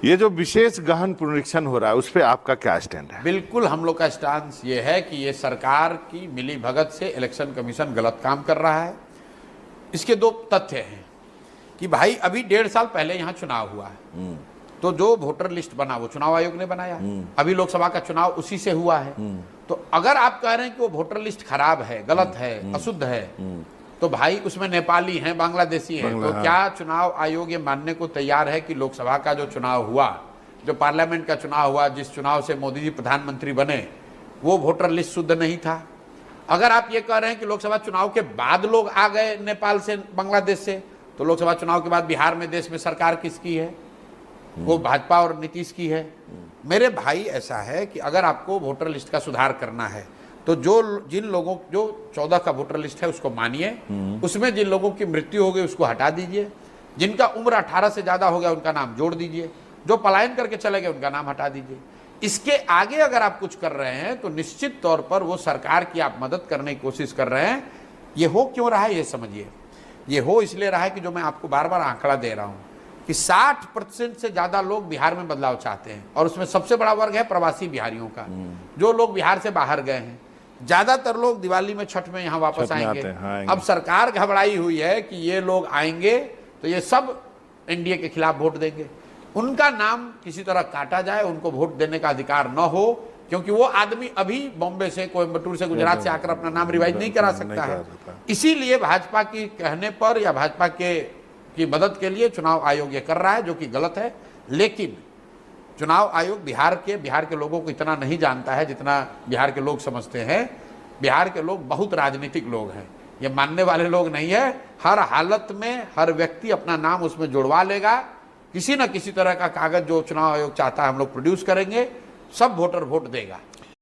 ये जो विशेष गहन पुनरीक्षण हो रहा है उस पर आपका क्या स्टैंड है? बिल्कुल हम लोग का स्टांस ये है कि ये सरकार की मिली भगत से इलेक्शन कमीशन गलत काम कर रहा है। इसके दो तथ्य हैं कि भाई अभी 1.5 साल पहले यहाँ चुनाव हुआ है, तो जो वोटर लिस्ट बना वो चुनाव आयोग ने बनाया। अभी लोकसभा का चुनाव उसी से हुआ है। तो अगर आप कह रहे हैं कि वो वोटर लिस्ट खराब है, गलत है, अशुद्ध है, तो भाई उसमें नेपाली हैं, बांग्लादेशी हैं, तो क्या चुनाव आयोग ये मानने को तैयार है कि लोकसभा का जो चुनाव हुआ, जो पार्लियामेंट का चुनाव हुआ, जिस चुनाव से मोदी जी प्रधानमंत्री बने, वो वोटर लिस्ट शुद्ध नहीं था? अगर आप ये कह रहे हैं कि लोकसभा चुनाव के बाद लोग आ गए नेपाल से, बांग्लादेश से, तो लोकसभा चुनाव के बाद बिहार में देश में सरकार किसकी है? वो भाजपा और नीतीश की है। मेरे भाई ऐसा है कि अगर आपको वोटर लिस्ट का सुधार करना है तो जिन लोगों जो 14 का वोटर लिस्ट है उसको मानिए, उसमें जिन लोगों की मृत्यु हो गई उसको हटा दीजिए, जिनका उम्र 18 से ज्यादा हो गया उनका नाम जोड़ दीजिए, जो पलायन करके चले गए उनका नाम हटा दीजिए। इसके आगे अगर आप कुछ कर रहे हैं तो निश्चित तौर पर वो सरकार की आप मदद करने की कोशिश कर रहे हैं। ये हो क्यों रहा है ये समझिए। ये हो इसलिए रहा है कि जो मैं आपको बार बार आंकड़ा दे रहा हूं कि 60% से ज्यादा लोग बिहार में बदलाव चाहते हैं, और उसमें सबसे बड़ा वर्ग है प्रवासी बिहारियों का, जो लोग बिहार से बाहर गए हैं। ज्यादातर लोग दिवाली में, छठ में यहाँ वापस आएंगे। अब सरकार घबराई हुई है कि ये लोग आएंगे तो ये सब एनडीए के खिलाफ वोट देंगे, उनका नाम किसी तरह काटा जाए, उनको वोट देने का अधिकार न हो, क्योंकि वो आदमी अभी बॉम्बे से, कोयम्बटूर से, गुजरात से आकर अपना नाम रिवाइज नहीं करा सकता है। इसीलिए भाजपा की कहने पर या भाजपा की मदद के लिए चुनाव आयोग ये कर रहा है, जो कि गलत है। लेकिन चुनाव आयोग बिहार के लोगों को इतना नहीं जानता है जितना बिहार के लोग समझते हैं। बिहार के लोग बहुत राजनीतिक लोग हैं, ये मानने वाले लोग नहीं है। हर हालत में हर व्यक्ति अपना नाम उसमें जुड़वा लेगा। किसी न किसी तरह का कागज जो चुनाव आयोग चाहता है हम लोग प्रोड्यूस करेंगे, सब वोटर वोट देगा।